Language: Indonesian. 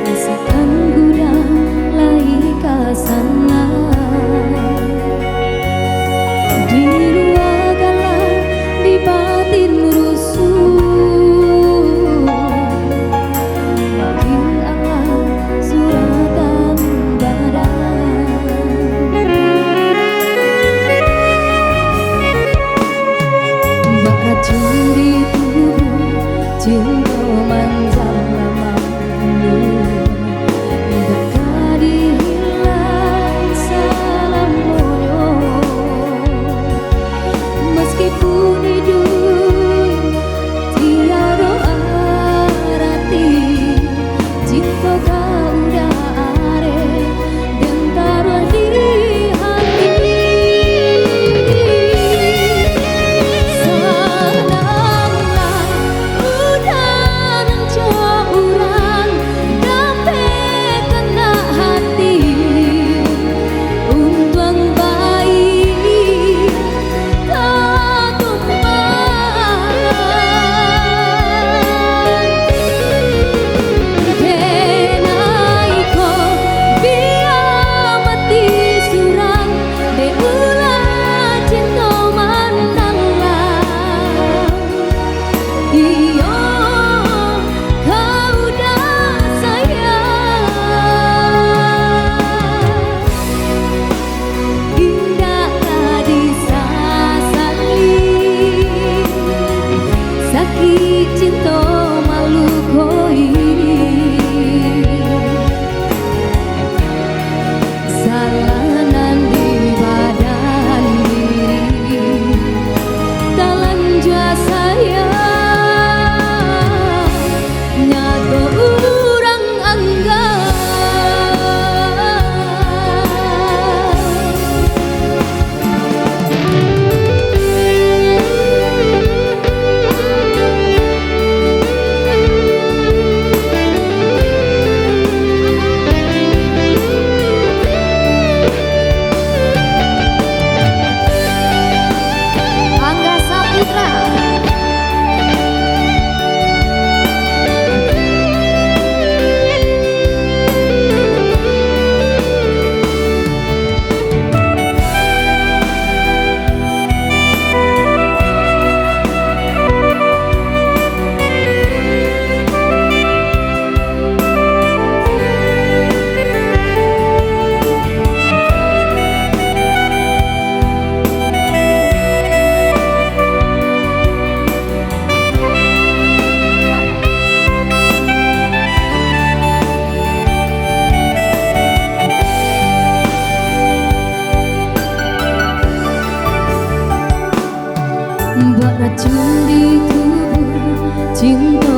Masakan gudang lai kasana di luar galang di batin rusuh di alam suratan badan mbak racun di tubuh cinta manjang lamamu dekadi hilang salam moyo meskipun hidup tiada arti cinta kau udah are dan taruh di hati sananglah udah nang jauh urang dape kena hati untung baik tak tumpah kenai ko biar mati surang de ulah cinta mandanglah iyo kau dah sayang indahlah disasali sakit cinta malu koi salanan di badan diri dalam jua sayang nyago urang anggap Angga Saputra mbak racun di tubuh cinta